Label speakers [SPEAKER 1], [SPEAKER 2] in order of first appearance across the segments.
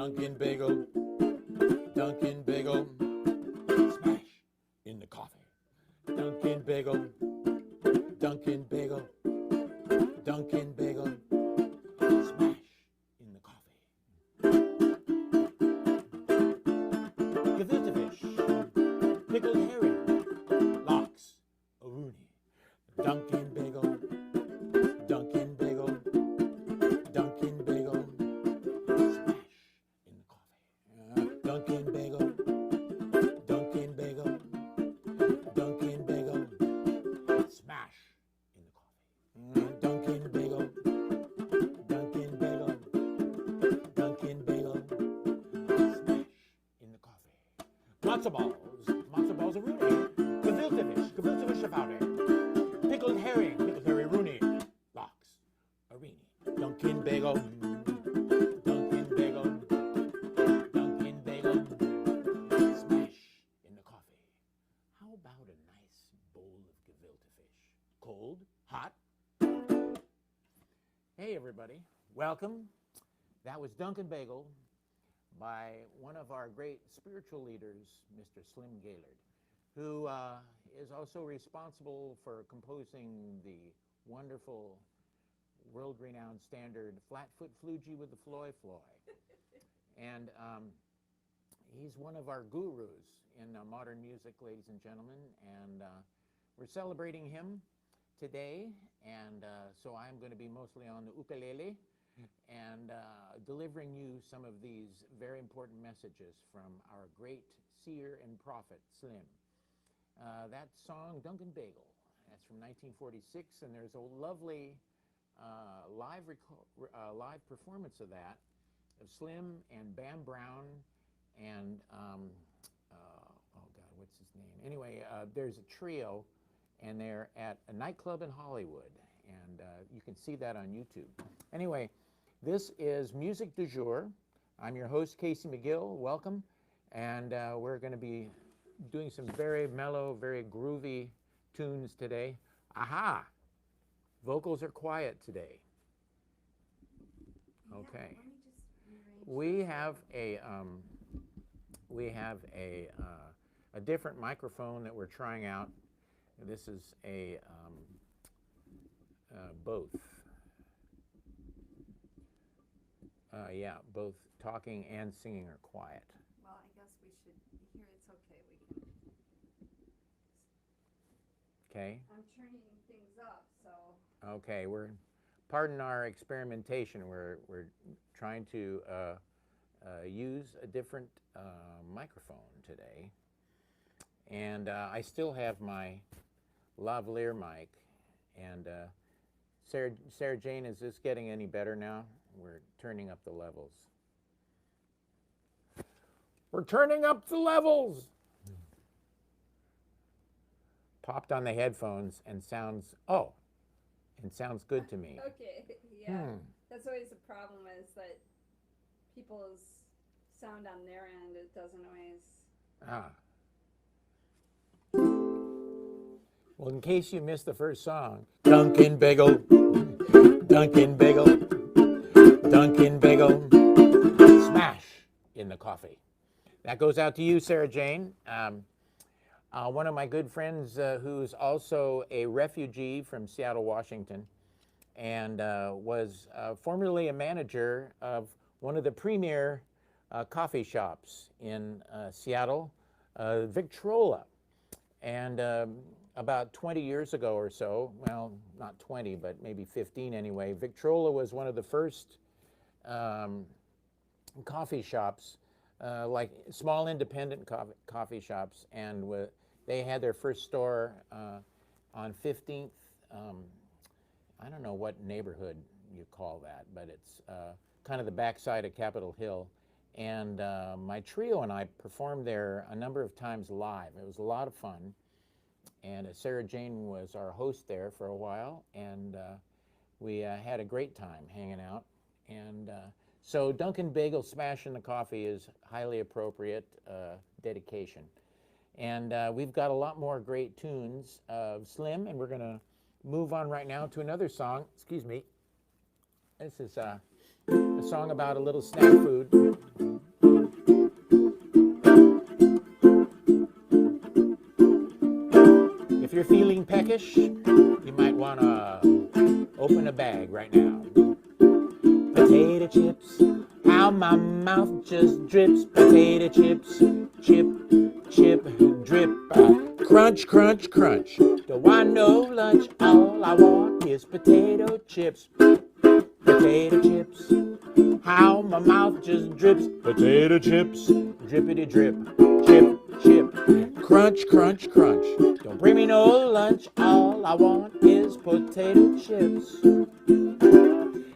[SPEAKER 1] Dunkin' Bagel, Dunkin' Bagel, smash in the coffee. Dunkin' Bagel, Dunkin' Bagel, Dunkin' Bagel, smash in the coffee. Gefilte fish, pickled herring, lox, a rooney. Dunkin' Bagel, Dunkin' Bagel, Dunkin' Bagel, smash in the coffee. Dunkin' Bagel, Dunkin' Bagel, Dunkin' Bagel, smash in the coffee. Dunkin' Bagel, Dunkin' Bagel, Dunkin' Bagel, smash in the coffee. Matzo balls a rooney. Gefilte fish chapati. Pickled herring rooney. Lox, a reenie. Dunkin' Bagel, Dunkin' Bagel, Dunkin' Bagel, smash in the coffee. How about a nice bowl of gefilte fish? Cold, hot. Hey everybody, welcome. That was Dunkin' Bagel by one of our great spiritual leaders, Mr. Slim Gaillard, who is also responsible for composing the wonderful, world-renowned standard Flatfoot Flugie with the Floy Floy. And he's one of our gurus in modern music, ladies and gentlemen, and we're celebrating him today, and so I'm going to be mostly on the ukulele and delivering you some of these very important messages from our great seer and prophet, Slim. That song, Dunkin' Bagel, that's from 1946, and there's a lovely live performance of that, of Slim and Bam Brown and, oh God, what's his name? Anyway, there's a trio, and they're at a nightclub in Hollywood, and you can see that on YouTube. Anyway, this is Music du Jour. I'm your host, Casey MacGill. Welcome, and we're going to be doing some very mellow, very groovy tunes today. Aha! Vocals are quiet today. Okay. We have a different microphone that we're trying out. This is a both. Yeah, both talking and singing are quiet.
[SPEAKER 2] Well, I guess we should hear it's okay. We can.
[SPEAKER 1] Okay.
[SPEAKER 2] I'm turning things up, so.
[SPEAKER 1] Okay, pardon our experimentation. We're trying to use a different microphone today, and I still have my lavalier mic. And Sarah Jane, is this getting any better now? We're turning up the levels. We're turning up the levels. Popped on the headphones and sounds good to me.
[SPEAKER 2] Okay, yeah. That's always the problem, is that people's sound on their end, it doesn't always.
[SPEAKER 1] Well, in case you missed the first song, Dunkin' Bagel, Dunkin' Bagel, Dunkin' Bagel, smash in the coffee. That goes out to you, Sarah Jane. One of my good friends who's also a refugee from Seattle, Washington, and was formerly a manager of one of the premier coffee shops in Seattle, Victrola. And about 20 years ago or so, well, not 20, but maybe 15 anyway, Victrola was one of the first coffee shops, like small independent coffee shops, and they had their first store on 15th, I don't know what neighborhood you call that, but it's kind of the backside of Capitol Hill. And my trio and I performed there a number of times live. It was a lot of fun. And Sarah Jane was our host there for a while, and we had a great time hanging out. And so Dunkin' Bagel Smash in the Coffee is highly appropriate dedication. And we've got a lot more great tunes of Slim, and we're going to move on right now to another song. Excuse me. This is a song about a little snack food. If you're feeling peckish, you might want to open a bag right now. Potato chips, how my mouth just drips. Potato chips, chip, chip, drip. Crunch, crunch, crunch. Don't want no lunch. All I want is potato chips. Potato chips, how my mouth just drips. Potato chips, drippity drip. Chip, chip, crunch, crunch, crunch. Don't bring me no lunch. All I want is potato chips.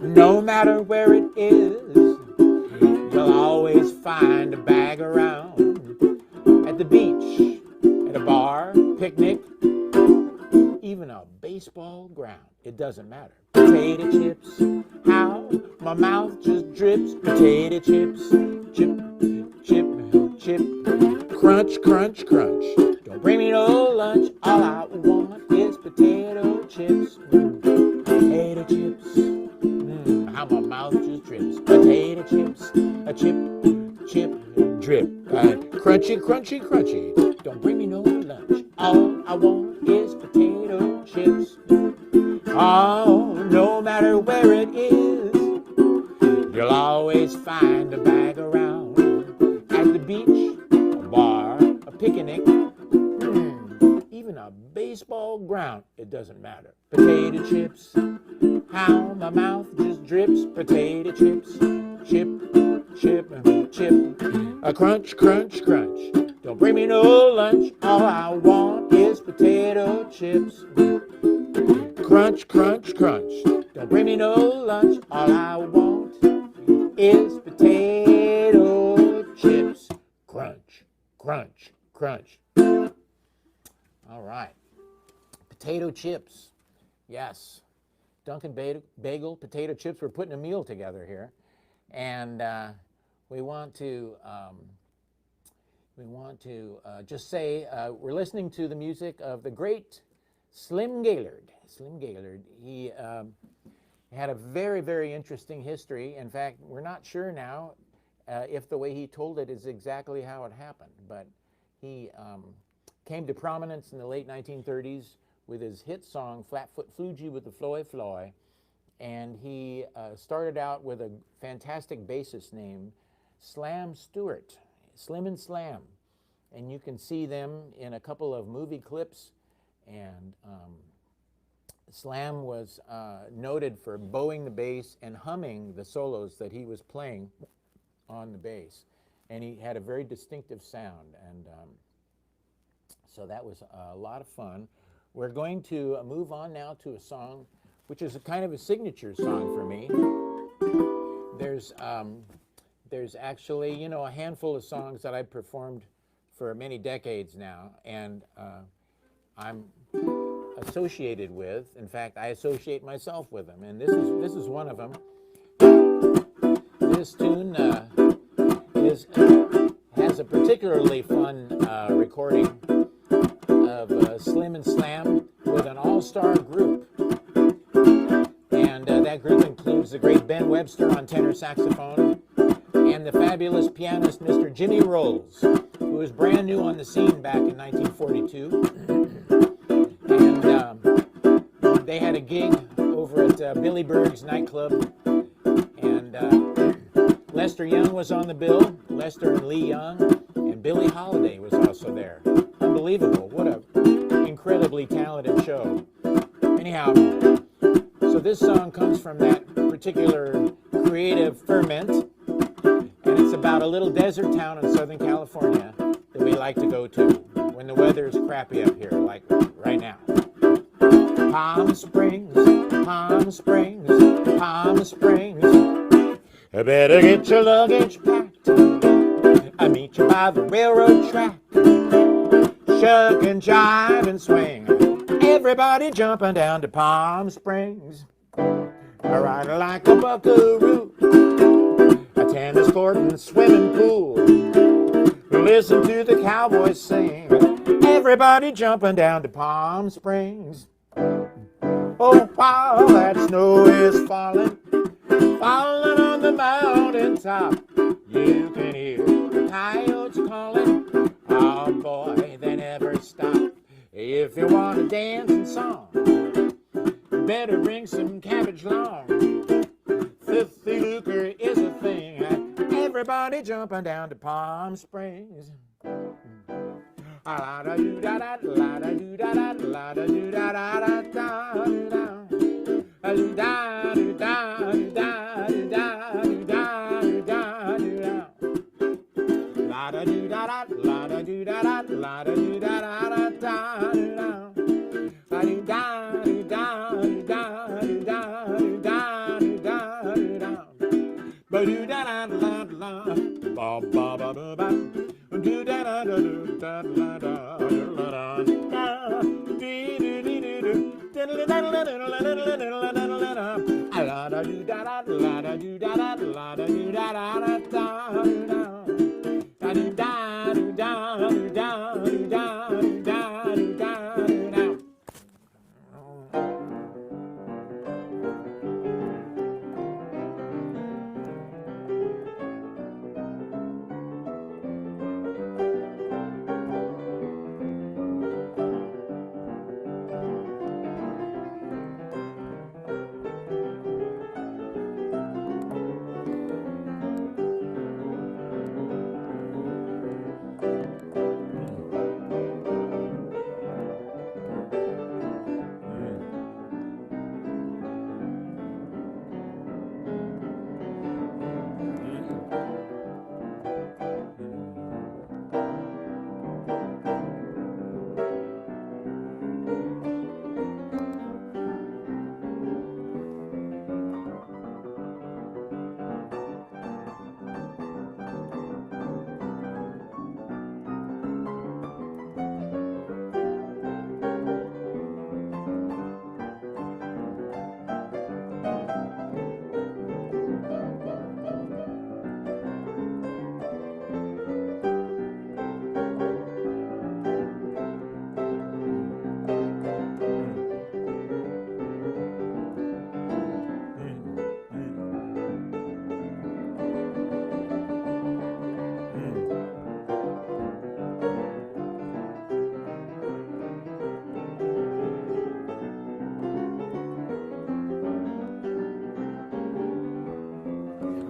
[SPEAKER 1] No matter where it is, you'll always find a bag around. At the beach, at a bar, picnic, even a baseball ground. It doesn't matter. Potato chips, how my mouth just drips. Potato chips, chip, chip, chip, crunch, crunch, crunch. Don't bring me no lunch. All I want is potato chips. Potato chips, how my mouth just drips. Potato chips, a chip, chip, drip. Crunchy, crunchy, crunchy. Don't bring me no lunch. All I want is potato chips. Oh, no matter where it is, you'll always find a bag around. At the beach, a bar, a picnic, even a baseball ground. It doesn't matter. Potato chips, how my mouth just drips. Potato chips, chip, chip, chip. A crunch, crunch, crunch. Don't bring me no lunch. All I want is potato chips. Crunch, crunch, crunch. Don't bring me no lunch. All I want is potato chips. Crunch, crunch, crunch. All right. Potato chips. Yes. Duncan Bagel, potato chips. We're putting a meal together here. And we want to just say we're listening to the music of the great Slim Gaillard. Slim Gaillard, he had a very, very interesting history. In fact, we're not sure now if the way he told it is exactly how it happened, but he came to prominence in the late 1930s with his hit song, Flatfoot Flugie with the Floy Floy, and he started out with a fantastic bassist named Slam Stewart, Slim and Slam, and you can see them in a couple of movie clips. And Slam was noted for bowing the bass and humming the solos that he was playing on the bass. And he had a very distinctive sound. And so that was a lot of fun. We're going to move on now to a song which is a kind of a signature song for me. There's actually, you know, a handful of songs that I've performed for many decades now. And I'm associated with. In fact, I associate myself with them, and this is one of them. This tune has a particularly fun recording of Slim and Slam with an all-star group, and that group includes the great Ben Webster on tenor saxophone and the fabulous pianist Mr. Jimmy Rolls, who was brand new on the scene back in 1942. They had a gig over at Billy Berg's nightclub, and Lester Young was on the bill. Lester and Lee Young, and Billie Holiday was also there. Unbelievable! What a incredibly talented show. Anyhow, so this song comes from that particular creative ferment, and it's about a little desert town in Southern California that we like to go to when the weather is crappy up here, like right now. Palm Springs, Palm Springs, Palm Springs. You better get your luggage packed. I meet you by the railroad track. Shuck and jive and swing. Everybody jumping down to Palm Springs. I ride like a buckaroo. A tennis court and a swimming pool. Listen to the cowboys sing. Everybody jumping down to Palm Springs. Oh, while that snow is falling, falling on the mountaintop, you can hear coyotes calling. Oh boy, they never stop. If you want to dance and song, better bring some cabbage long. Filthy lucre is a thing. Everybody jumping down to Palm Springs. La da do da da, la da do da da, la da do da da da da da. Do da do da do da do da do da do da do da. La da do da da, la da do da da, la da do da da da da da. La do da do da do da do da do da do da do da. Ba do da da la la, ba ba ba ba ba. Do da da da da da da da da. Dee dee dee dee dee. La da do da da, la da do da da, la da do da da da da da. Da do da do da do da do da do da do da do da.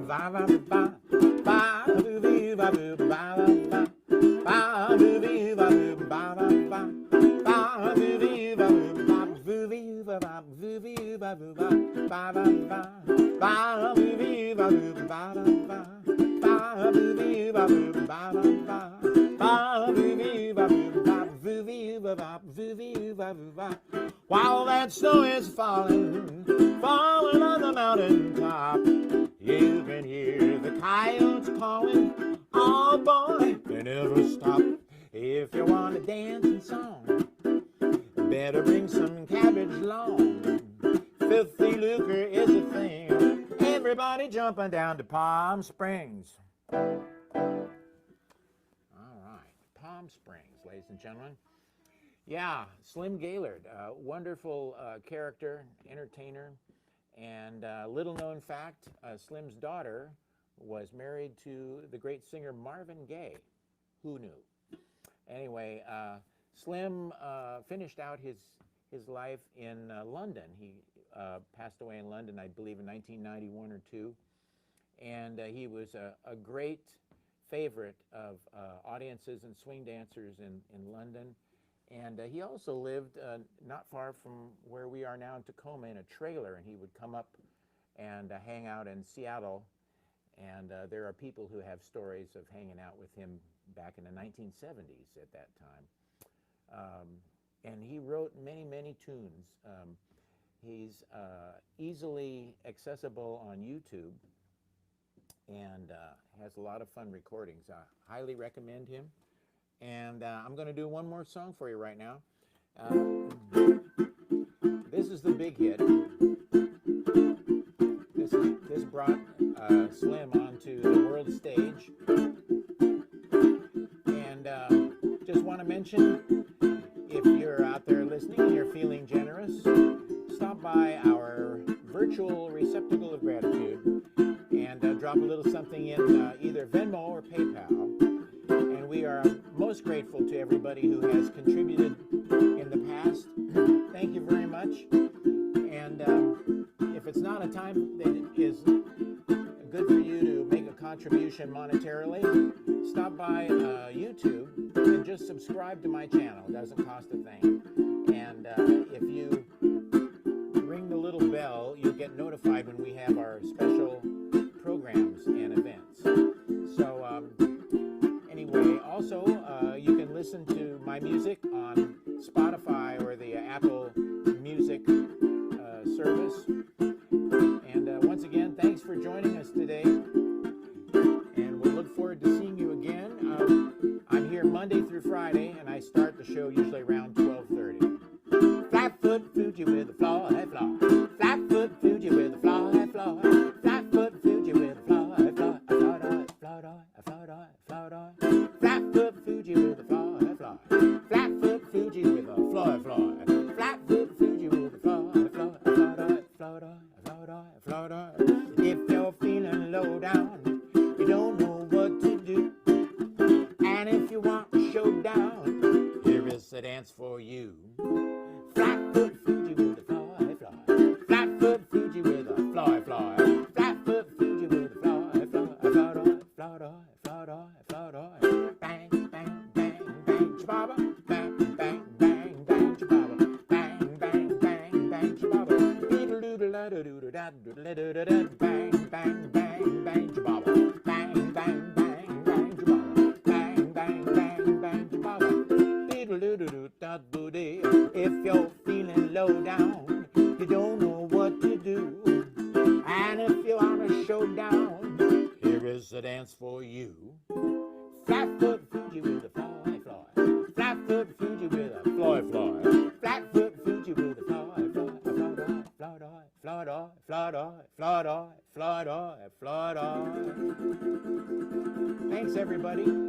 [SPEAKER 1] Ba ba ba ba do be ba do ba ba ba do be ba do ba ba ba ba do be ba do ba do be ba ba do be ba do ba ba ba ba do be ba do ba ba ba do be ba do ba ba ba do be ba do ba do be ba ba do be ba do ba. While that snow is falling, falling on the mountain top, you can hear the coyotes calling. Oh boy, they never stop. If you want to dance and song, better bring some cabbage long. Filthy lucre is a thing. Everybody jumping down to Palm Springs. All right, Palm Springs, ladies and gentlemen. Yeah, Slim Gaillard, wonderful character, entertainer. And little known fact, Slim's daughter was married to the great singer Marvin Gaye. Who knew? Anyway, Slim finished out his life in London. He passed away in London, I believe, in 1991 or 2. And he was a great favorite of audiences and swing dancers in London. And he also lived not far from where we are now in Tacoma in a trailer, and he would come up and hang out in Seattle. And there are people who have stories of hanging out with him back in the 1970s at that time. And he wrote many, many tunes. He's easily accessible on YouTube and has a lot of fun recordings. I highly recommend him. And I'm going to do one more song for you right now. This is the big hit. This brought Slim onto the world stage. And just want to mention, if you're out there listening and you're feeling generous, stop by our virtual receptacle of gratitude and drop a little something in either Venmo or PayPal. most grateful to everybody who has contributed in the past. Thank you very much. And if it's not a time that is good for you to make a contribution monetarily, stop by YouTube and just subscribe to my channel. It doesn't cost a thing. And if you ring the little bell, you'll get notified when we have our special programs and events. So anyway, also you can listen to my music on Spotify or the Apple Music service. And once again, thanks for joining us today. And we'll look forward to seeing you again. I'm here Monday through Friday, and I start the show usually around 12:30. Flatfoot Fuji with a fly, fly. Flatfoot Fuji with a fly, fly. Flatfoot Fuji with a fly, fly. Flatfoot Fuji with a fly, fly. Flatfoot Fuji with a fly, fly. Flatfoot Fuji with a fly, fly. If you're feeling low down, you don't know what to do, and if you want a showdown, here is the dance for you. Flatfoot Fuji with a fly, fly. Flatfoot Fuji with a fly, fly. Flatfoot Fuji with a fly, fly. Bang, bang, bang, bang, chababa. Bang, bang, bang, bang, chababa. Bang, bang, bang, bang, chababa. Doodle-doodle-da-doodle-da-doodle-da. Bang, bang, bang, bang, chababa. Bang, bang, bang, bang, chababa. Bang, bang, bang, bang, chababa. Doodle-doodle-da-doodle. If you're feeling low down, you don't know what to do, and if you want a showdown, here is the dance for you. Flatfoot Fuji with a fly, fly. Flatfoot Fuji with a fly, fly. Flatfoot Fuji with a fly, fly. Fly. Thanks, everybody.